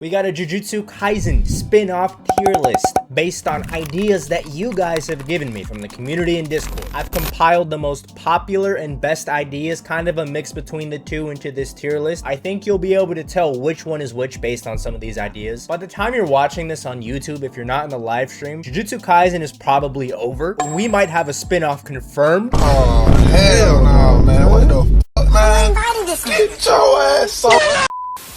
We got a Jujutsu Kaisen spin-off tier list based on ideas that you guys have given me from the community and Discord. I've compiled the most popular and best ideas, kind of a mix between the two into this tier list. I think you'll be able to tell which one is which based on some of these ideas. By the time you're watching this on YouTube, if you're not in the live stream, Jujutsu Kaisen is probably over. We might have a spin-off confirmed. Oh, hell no, man. What the fuck, man? Get your ass off.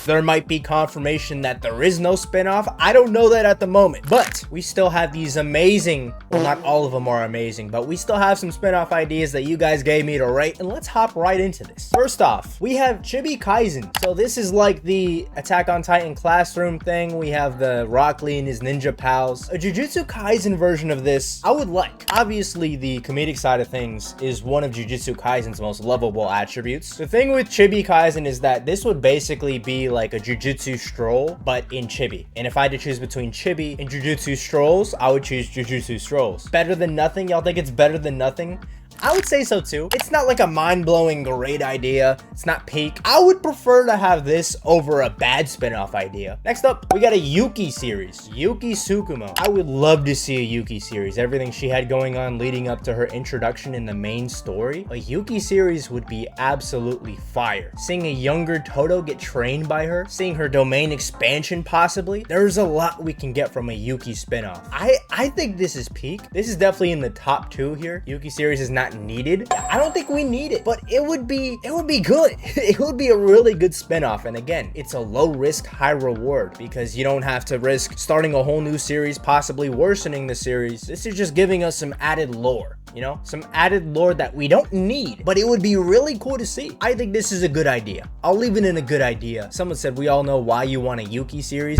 There might be confirmation that there is no spin-off. I don't know that at the moment, but we still have these amazing, well, not all of them are amazing, but we still have some spin-off ideas that you guys gave me to rate, and let's hop right into this. First off, we have Chibi Kaisen. So this is like the Attack on Titan classroom thing. We have the Rock Lee and his ninja pals. A Jujutsu Kaisen version of this, I would like. Obviously, the comedic side of things is one of Jujutsu Kaisen's most lovable attributes. The thing with Chibi Kaisen is that this would basically be like a Jujutsu Stroll, but in Chibi. And if I had to choose between Chibi and Jujutsu Strolls, I would choose Jujutsu Strolls. Better than nothing? Y'all think it's better than nothing? I would say so too. It's not like a mind-blowing great idea. It's not peak. I would prefer to have this over a bad spin-off idea. Next up, we got a Yuki series. Yuki Tsukumo. I would love to see a Yuki series. Everything she had going on leading up to her introduction in the main story. A Yuki series would be absolutely fire. Seeing a younger Toto get trained by her, seeing her domain expansion possibly. There's a lot we can get from a Yuki spin-off. I think this is peak. This is definitely in the top 2 here. Yuki series is not needed. I don't think we need it, but it would be good. It would be a really good spin-off. And again, it's a low risk, high reward because you don't have to risk starting a whole new series, possibly worsening the series. This is just giving us some added lore, you know, some added lore that we don't need, but it would be really cool to see. I think this is a good idea. I'll leave it in a good idea. Someone said we all know why you want a Yuki series.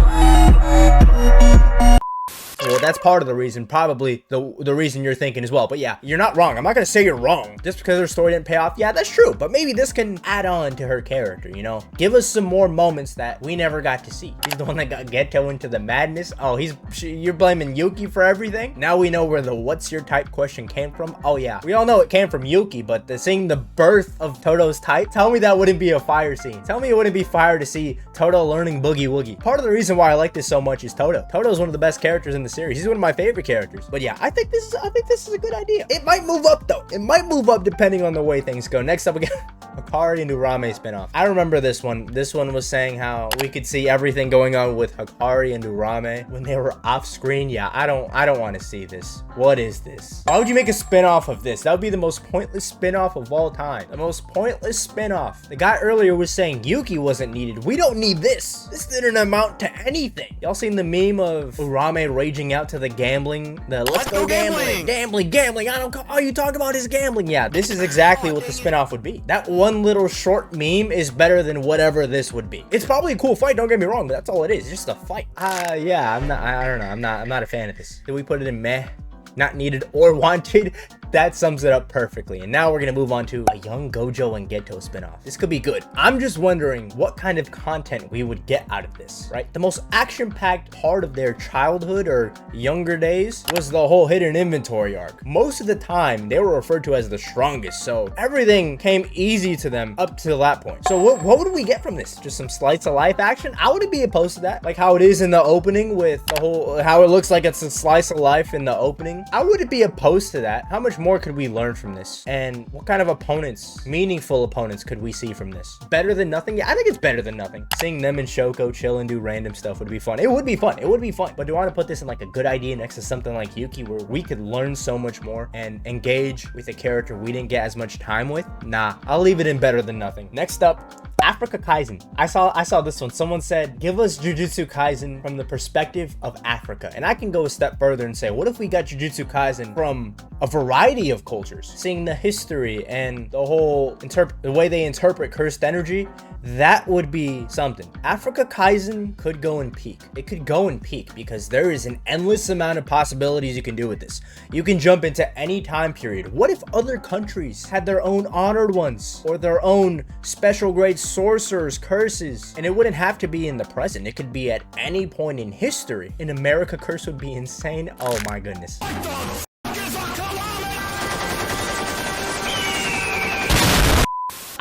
Well, that's part of the reason, probably the reason you're thinking as well. But yeah, you're not wrong. I'm not gonna say you're wrong just because her story didn't pay off. Yeah, that's true. But maybe this can add on to her character, you know? Give us some more moments that we never got to see. He's the one that got Geto into the madness. Oh, you're blaming Yuki for everything? Now we know where the what's your type question came from. Oh yeah, we all know it came from Yuki, but seeing the birth of Toto's type, tell me that wouldn't be a fire scene. Tell me it wouldn't be fire to see Toto learning Boogie Woogie. Part of the reason why I like this so much is Toto. Toto's one of the best characters in the series. He's one of my favorite characters. But yeah, I think this is a good idea. It might move up though. It might move up depending on the way things go. Next up, we got Hakari and Uram spinoff. I remember this one. This one was saying how we could see everything going on with Hakari and Uram when they were off screen. Yeah, I don't want to see this. What is this? Why would you make a spinoff of this? That would be the most pointless spinoff of all time. The most pointless spinoff. The guy earlier was saying Yuki wasn't needed. We don't need this. This didn't amount to anything. Y'all seen the meme of Uram raging out to the gambling? Let's go gambling. Gambling. I don't know. All you talk about is gambling. Yeah, this is exactly what the spinoff would be. That one little short meme is better than whatever this would be. It's probably a cool fight, don't get me wrong, but that's all it is. It's just a fight. Yeah, I don't know. I'm not a fan of this. Did we put it in meh? Not needed or wanted? That sums it up perfectly. And now we're gonna move on to a young Gojo and Geto spinoff. This could be good. I'm just wondering what kind of content we would get out of this, right? The most action-packed part of their childhood or younger days was the whole hidden inventory arc. Most of the time, they were referred to as the strongest, so everything came easy to them up to that point. So what would we get from this? Just some slice of life action? I wouldn't be opposed to that. Like how it is in the opening with the whole, how it looks like it's a slice of life in the opening. I wouldn't be opposed to that. How much more could we learn from this? And what kind of opponents, meaningful opponents, could we see from this? Better than nothing? Yeah, I think it's better than nothing. Seeing them and Shoko chill and do random stuff would be fun. It would be fun. It would be fun. But do I want to put this in like a good idea next to something like Yuki where we could learn so much more and engage with a character we didn't get as much time with? Nah, I'll leave it in better than nothing. Next up, Africa Kaisen. I saw this one. Someone said, give us Jujutsu Kaisen from the perspective of Africa. And I can go a step further and say, what if we got Jujutsu Kaisen from a variety of cultures? Seeing the history and the whole the way they interpret cursed energy, that would be something. Africa Kaisen could go in peak. It could go in peak because there is an endless amount of possibilities you can do with this. You can jump into any time period. What if other countries had their own honored ones or their own special grade sorcerers, curses? And it wouldn't have to be in the present. It could be at any point in history. In America, curse would be insane. Oh my goodness.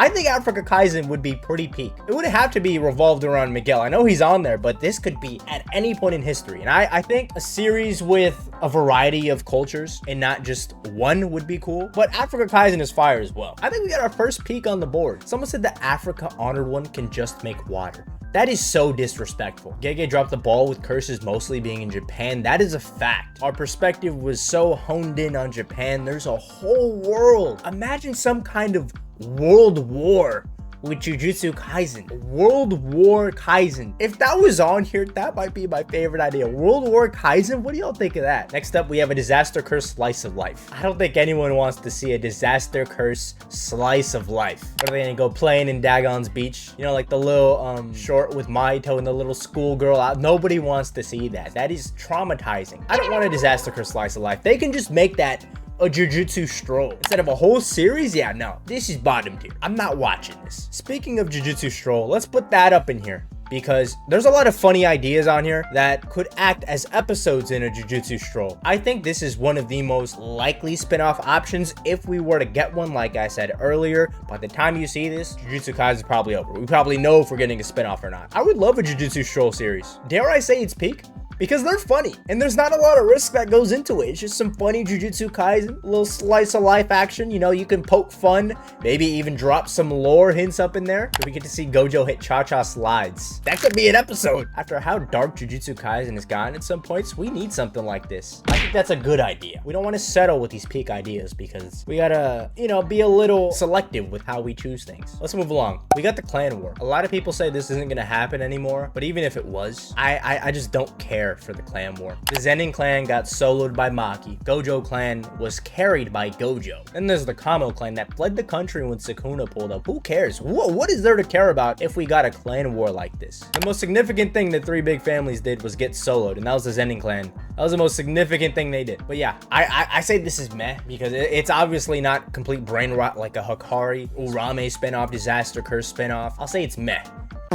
I think Africa Kaizen would be pretty peak. It wouldn't have to be revolved around Miguel. I know he's on there, but this could be at any point in history. And I think a series with a variety of cultures and not just one would be cool. But Africa Kaizen is fire as well. I think we got our first peak on the board. Someone said the Africa Honored one can just make water. That is so disrespectful. Gege dropped the ball with curses mostly being in Japan. That is a fact. Our perspective was so honed in on Japan. There's a whole world. Imagine some kind of world war with Jujutsu Kaisen. World War Kaisen. If that was on here, that might be my favorite idea. World War Kaisen? What do y'all think of that? Next up, we have a disaster curse slice of life. I don't think anyone wants to see a disaster curse slice of life. What are they gonna go playing in Dagon's beach? You know, like the little short with Maito and the little schoolgirl out. Nobody wants to see that. That is traumatizing. I don't want a disaster curse slice of life. They can just make that a Jujutsu Stroll instead of a whole series. Yeah, no, this is bottom tier. I'm not watching this. Speaking of Jujutsu Stroll, let's put that up in here because there's a lot of funny ideas on here that could act as episodes in a Jujutsu Stroll. I think this is one of the most likely spin-off options if we were to get one. Like I said earlier, by the time you see this, Jujutsu Kaisen is probably over. We probably know if we're getting a spin-off or not. I would love a Jujutsu Stroll series. Dare I say it's peak? Because they're funny and there's not a lot of risk that goes into it. It's just some funny Jujutsu Kaisen, a little slice of life action. You know, you can poke fun, maybe even drop some lore hints up in there. So we get to see Gojo hit cha-cha slides. That could be an episode. After how dark Jujutsu Kaisen has gotten at some points, we need something like this. I think that's a good idea. We don't want to settle with these peak ideas because we gotta, you know, be a little selective with how we choose things. Let's move along. We got the clan war. A lot of people say this isn't gonna happen anymore, but even if it was, I just don't care for the clan war. The Zenin clan got soloed by Maki. Gojo clan was carried by Gojo. Then there's the Kamo clan that fled the country when Sukuna pulled up. Who cares? What is there to care about if we got a clan war like this? The most significant thing that three big families did was get soloed, and that was the Zenin clan. That was the most significant thing they did. But yeah, I say this is meh because it's obviously not complete brain rot like a Hakari, Urame spinoff, Disaster Curse spinoff. I'll say it's meh.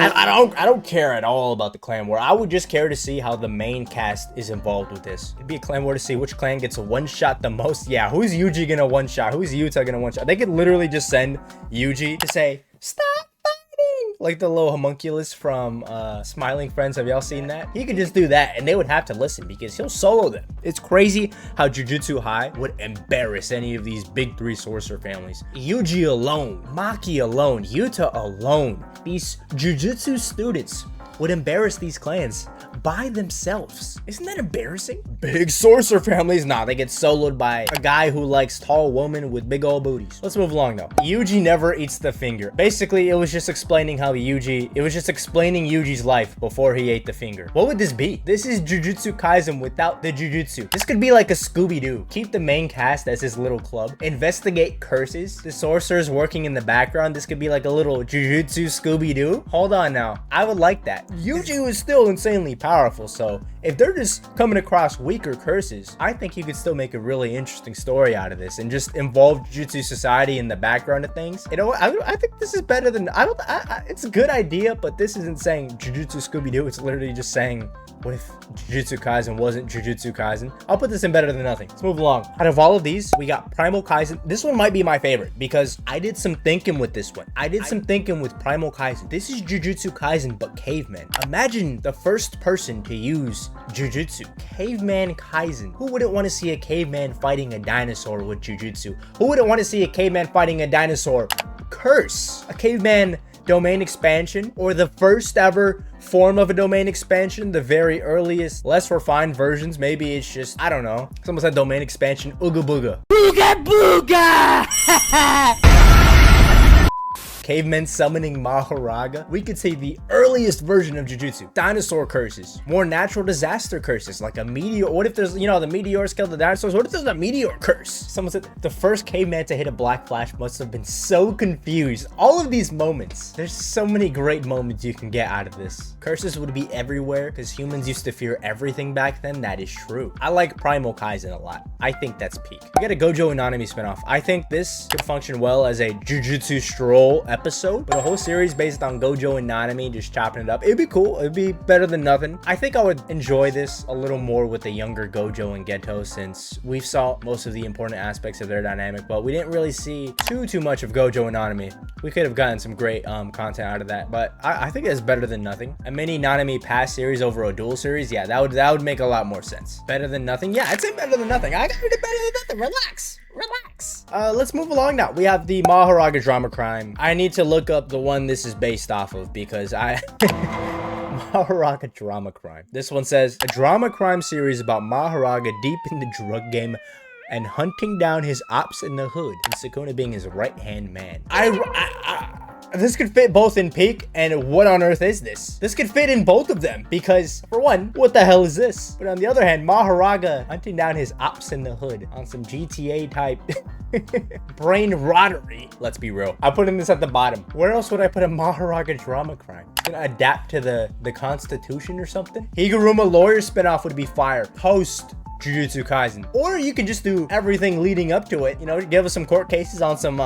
I don't care at all about the clan war. I would just care to see how the main cast is involved with this. It'd be a clan war to see which clan gets a one-shot the most. Yeah, who's Yuji gonna one-shot? Who's Yuta gonna one-shot? They could literally just send Yuji to say, stop fighting! Like the little homunculus from Smiling Friends. Have y'all seen that? He could just do that and they would have to listen because he'll solo them. It's crazy how Jujutsu High would embarrass any of these big three sorcerer families. Yuji alone, Maki alone, Yuta alone. These Jujutsu students would embarrass these clans by themselves. Isn't that embarrassing? Big sorcerer families, nah, they get soloed by a guy who likes tall women with big old booties. Let's move along though. Yuji never eats the finger. Basically, it was just explaining Yuji's life before he ate the finger. What would this be? This is Jujutsu Kaisen without the Jujutsu. This could be like a Scooby-Doo. Keep the main cast as his little club. Investigate curses. The sorcerers working in the background. This could be like a little Jujutsu Scooby-Doo. Hold on now. I would like that. Yuji was still insanely powerful, so if they're just coming across weaker curses, I think you could still make a really interesting story out of this and just involve Jujutsu Society in the background of things. You know what? I think this is better than it's a good idea, but this isn't saying Jujutsu Scooby-Doo. It's literally just saying, what if Jujutsu Kaisen wasn't Jujutsu Kaisen? I'll put this in better than nothing. Let's move along. Out of all of these, we got Primal Kaisen. This one might be my favorite because I did some thinking with this one. I did some thinking with Primal Kaisen. This is Jujutsu Kaisen, but cavemen. Imagine the first person to use Jujutsu. Caveman Kaisen. Who wouldn't want to see a caveman fighting a dinosaur with Jujutsu? Who wouldn't want to see a caveman fighting a dinosaur? Curse. A caveman domain expansion, or the first ever form of a domain expansion, the very earliest, less refined versions. Maybe it's just, I don't know. Someone said domain expansion, Ooga Booga. Booga Booga! Cavemen summoning Mahoraga. We could say the earliest version of Jujutsu. Dinosaur curses. More natural disaster curses, like a meteor. What if there's, you know, the meteors killed the dinosaurs? What if there's a meteor curse? Someone said the first caveman to hit a black flash must have been so confused. All of these moments. There's so many great moments you can get out of this. Curses would be everywhere because humans used to fear everything back then. That is true. I like Primal Kaisen a lot. I think that's peak. We got a Gojo and Nanami spinoff. I think this could function well as a Jujutsu Stroll episode. episode, but a whole series based on Gojo and Nanami, just chopping it up. It'd be cool. It'd be better than nothing. I think I would enjoy this a little more with the younger Gojo and Geto, since we saw most of the important aspects of their dynamic, but we didn't really see too much of Gojo and Nanami. We could have gotten some great content out of that, but I think it's better than nothing. A mini Nanami pass series over a dual series, yeah, that would make a lot more sense. Better than nothing? Yeah, I'd say better than nothing. I got it better than nothing. Relax. Let's move along now. We have the Mahoraga drama crime. I need to look up the one this is based off of because Mahoraga drama crime. This one says, a drama crime series about Mahoraga deep in the drug game and hunting down his ops in the hood, and Sukuna being his right-hand man. This could fit both in Peak and what on earth is this? This could fit in both of them because, for one, what the hell is this? But on the other hand, Mahoraga hunting down his ops in the hood on some GTA type brain rottery. Let's be real. I'm putting this at the bottom. Where else would I put a Mahoraga drama crime? Gonna adapt to the Constitution or something? Higuruma lawyer spinoff would be fire. Post Jujutsu Kaisen. Or you can just do everything leading up to it, you know, give us some court cases on some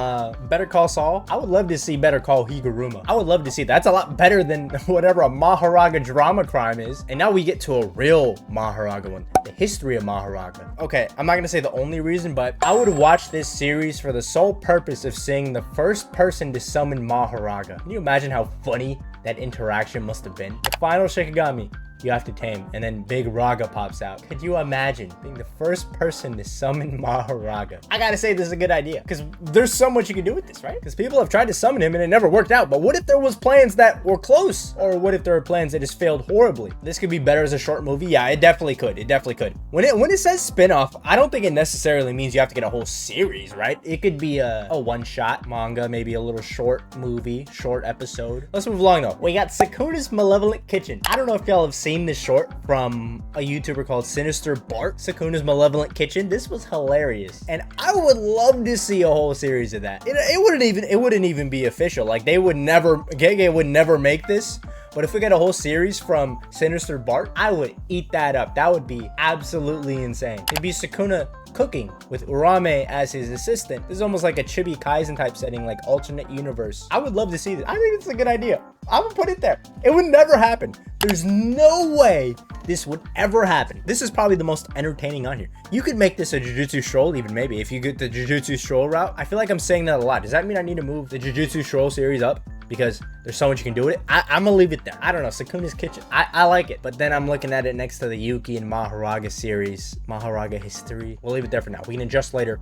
Better Call Saul. I would love to see Better Call Higuruma. I would love to see that. That's a lot better than whatever a Mahoraga drama crime is. And now we get to a real Mahoraga one, the history of Mahoraga. Okay, I'm not gonna say the only reason, but I would watch this series for the sole purpose of seeing the first person to summon Mahoraga. Can you imagine how funny that interaction must have been? The final Shikigami you have to tame, and then Big Raga pops out. Could you imagine being the first person to summon Mahoraga? I gotta say, this is a good idea because there's so much you can do with this, right? Because people have tried to summon him and it never worked out. But what if there was plans that were close? Or what if there were plans that just failed horribly? This could be better as a short movie. Yeah, it definitely could. It definitely could. When it says spin-off, I don't think it necessarily means you have to get a whole series, right? It could be a one-shot manga, maybe a little short movie, short episode. Let's move along though. We got Sukuna's Malevolent Kitchen. I don't know if y'all have seen this short from a YouTuber called Sinister Bart, Sukuna's Malevolent Kitchen. This was hilarious, and I would love to see a whole series of that. It wouldn't even be official. Like, they would never, Gege would never make this. But if we get a whole series from Sinister Bart, I would eat that up. That would be absolutely insane. It'd be Sukuna cooking with Urame as his assistant. This is almost like a Chibi Kaisen type setting, like alternate universe. I would love to see this. I think it's a good idea. I'm gonna put it there. It would never happen. There's no way this would ever happen. This is probably the most entertaining on here. You could make this a Jujutsu Stroll, even maybe, if you get the Jujutsu Stroll route. I feel like I'm saying that a lot. Does that mean I need to move the Jujutsu Stroll series up? Because there's so much you can do with it. I'm gonna leave it there. I don't know, Sukuna's Kitchen. I like it. But then I'm looking at it next to the Yuki and Mahoraga series. Mahoraga history. We'll leave it there for now. We can adjust later.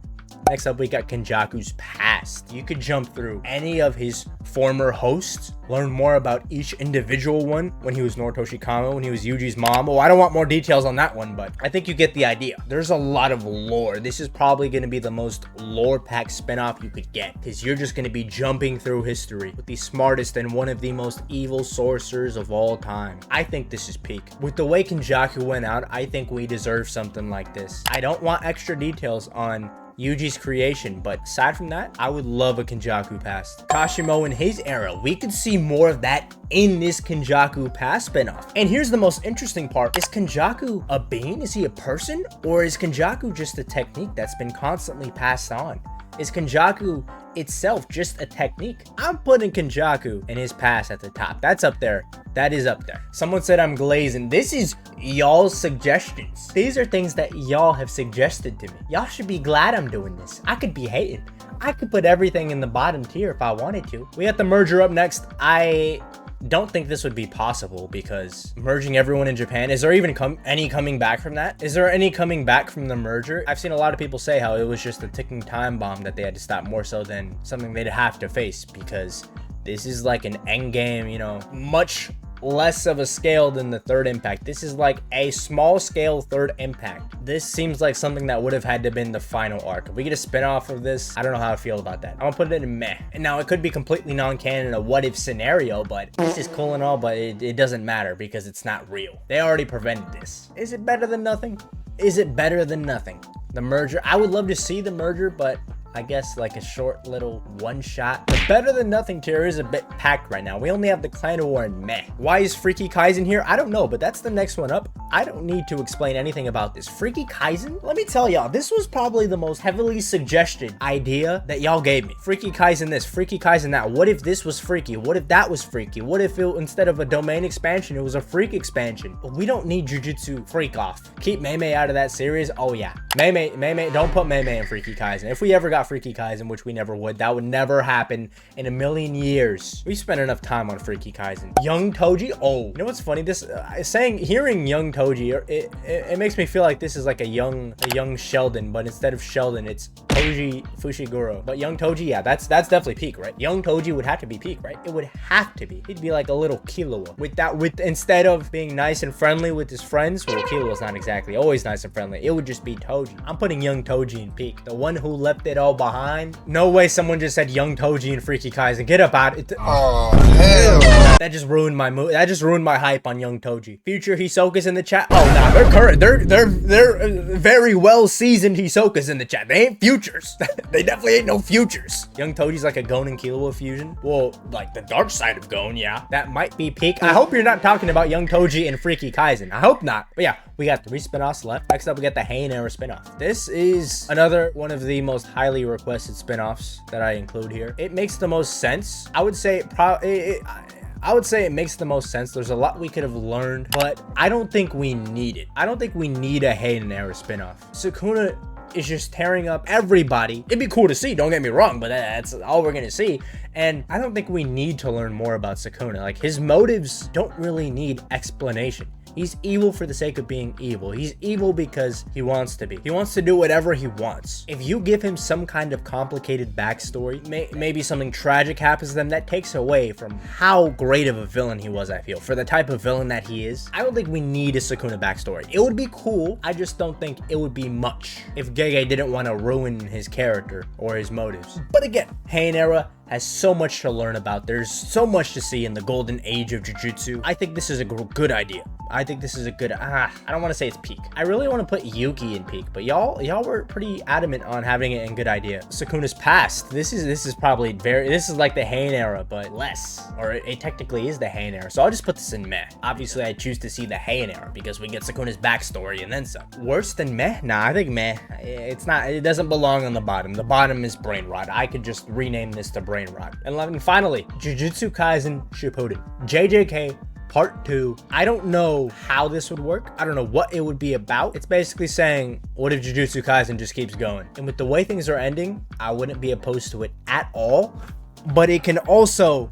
Next up, we got Kenjaku's past. You could jump through any of his former hosts, learn more about each individual one, when he was Noritoshi Kamo, when he was Yuji's mom. Oh, I don't want more details on that one, but I think you get the idea. There's a lot of lore. This is probably going to be the most lore-packed spinoff you could get, because you're just going to be jumping through history with the smartest and one of the most evil sorcerers of all time. I think this is peak. With the way Kenjaku went out, I think we deserve something like this. I don't want extra details on Yuji's creation, but aside from that, I would love a Kenjaku past. Kashimo in his era, we could see more of that in this Kenjaku past spinoff. And here's the most interesting part. Is Kenjaku a being? Is he a person? Or is Kenjaku just a technique that's been constantly passed on? Is Kenjaku itself just a technique? I'm putting Kenjaku and his past at the top. That's up there. That is up there. Someone said I'm glazing. This is y'all's suggestions. These are things that y'all have suggested to me. Y'all should be glad I'm doing this. I could be hating. I could put everything in the bottom tier if I wanted to. We got the merger up next. I don't think this would be possible because merging everyone in Japan, is there even any coming back from that? Is there any coming back from the merger? I've seen a lot of people say how it was just a ticking time bomb that they had to stop, more so than something they'd have to face, because this is like an end game, you know, much less of a scale than the third impact. This is like a small scale third impact. This seems like something that would have had to been the final arc. If we get a spin-off of this, I don't know how I feel about that. I'm gonna put it in meh. And now it could be completely non-canon, a what if scenario, but this is cool and all, but it doesn't matter because it's not real. They already prevented this. Is it better than nothing? Is it better than nothing? The merger, I would love to see the merger, but I guess like a short little one shot. The better than nothing tier is a bit packed right now. We only have the Clan War and meh. Why is Freaky Kaisen here? I don't know, but that's the next one up. I don't need to explain anything about this. Freaky Kaisen? Let me tell y'all, this was probably the most heavily suggested idea that y'all gave me. Freaky Kaisen this, Freaky Kaisen that. What if this was freaky? What if that was freaky? What if it, instead of a domain expansion, it was a freak expansion? But we don't need Jujutsu freak off. Keep Mei out of that series. Oh yeah. Mei, don't put Mei in Freaky Kaisen. If we ever got Freaky Kaisen, which we never would, that would never happen in a million years. We spent enough time on Freaky Kaisen. Young Toji? Oh, you know what's funny? This hearing young Toji, it makes me feel like this is like a young Sheldon, but instead of Sheldon, it's Toji Fushiguro. But young Toji, yeah, that's definitely peak, right? Young Toji would have to be peak, right? It would have to be. He'd be like a little Killua. With instead of being nice and friendly with his friends, well, Killua's not exactly always nice and friendly. It would just be Toji. I'm putting young Toji in peak. The one who left it all behind. No way someone just said young Toji in Freaky Kaisen. Get up out it. Oh, hell. That just ruined my mood. That just ruined my hype on young Toji. Future Hisoka's in the chat. Oh, nah, they're current. They're very well seasoned Hisoka's in the chat. They ain't futures. They definitely ain't no futures. Young Toji's like a Gon and Killua fusion. Well, like the dark side of Gon, yeah. That might be peak. I hope you're not talking about young Toji and Freaky Kaisen. I hope not. But yeah, we got 3 spinoffs left. Next up, we got the Heian era spinoff. This is another one of the most highly requested spinoffs that I include here. It makes the most sense. I would say it makes the most sense. There's a lot we could have learned, but I don't think we need it. I don't think we need a Heian era spinoff. Sukuna is just tearing up everybody. It'd be cool to see, don't get me wrong, but that's all we're gonna see. And I don't think we need to learn more about Sukuna. Like, his motives don't really need explanation. He's evil for the sake of being evil. He's evil because he wants to be. He wants to do whatever he wants. If you give him some kind of complicated backstory, maybe something tragic happens to them, that takes away from how great of a villain he was, I feel. For the type of villain that he is, I don't think we need a Sukuna backstory. It would be cool. I just don't think it would be much if Gege didn't want to ruin his character or his motives. But again, Heian era has so much to learn about. There's so much to see in the golden age of Jujutsu. I think this is a good idea. I think this is a good, I don't want to say it's peak. I really want to put Yuki in peak, but y'all were pretty adamant on having it in good idea. Sukuna's past. This is probably this is like the Heian era, but less. Or it technically is the Heian era. So I'll just put this in meh. Obviously, I choose to see the Heian era because we get Sukuna's backstory and then some. Worse than meh? Nah, I think meh. It's not, it doesn't belong on the bottom. The bottom is brain rot. I could just rename this to brain rot. And finally, Jujutsu Kaisen Shippuden. JJK Part 2. I don't know how this would work. I don't know what it would be about. It's basically saying, what if Jujutsu Kaisen just keeps going? And with the way things are ending, I wouldn't be opposed to it at all. But it could also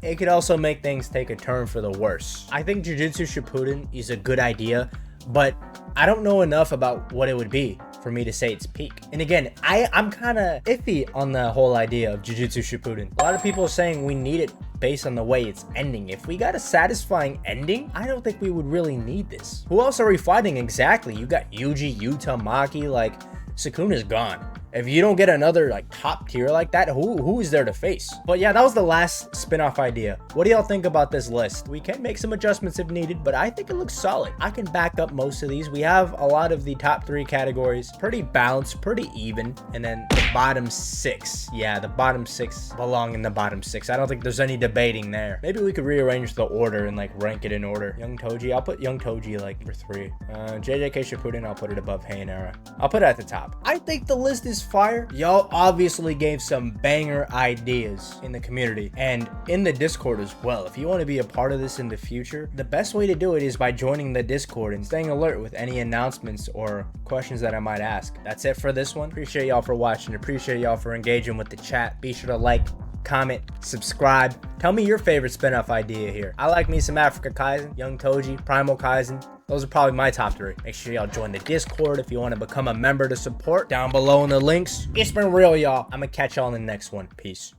make things take a turn for the worse. I think Jujutsu Shippuden is a good idea, but I don't know enough about what it would be for me to say it's peak. And again, I'm kind of iffy on the whole idea of Jujutsu Shippuden. A lot of people are saying we need it based on the way it's ending. If we got a satisfying ending, I don't think we would really need this. Who else are we fighting exactly? You got Yuji, Yuta, Maki, like Sukuna's gone. If you don't get another like top tier like that, who is there to face? But yeah, that was the last spin-off idea. What do y'all think about this list? We can make some adjustments if needed, but I think it looks solid. I can back up most of these. We have a lot of the top 3 categories pretty balanced, pretty even, and then the bottom 6. Yeah, the bottom 6 belong in the bottom 6. I don't think there's any debating there. Maybe we could rearrange the order and like rank it in order. Young Toji, I'll put Young Toji like number 3. JJK Shippuden, I'll put it above Heian era. I'll put it at the top. I think the list is fire. Y'all obviously gave some banger ideas in the community and in the Discord as well. If you want to be a part of this in the future, the best way to do it is by joining the Discord and staying alert with any announcements or questions that I might ask. That's it for this one. Appreciate y'all for watching. Appreciate y'all for engaging with the chat. Be sure to like, comment, subscribe. Tell me your favorite spin-off idea here. I like me some Africa Kaisen, Young Toji, Primal Kaisen. Those are probably my top 3. Make sure y'all join the Discord if you want to become a member to support. Down below in the links. It's been real, y'all. I'm gonna catch y'all in the next one. Peace.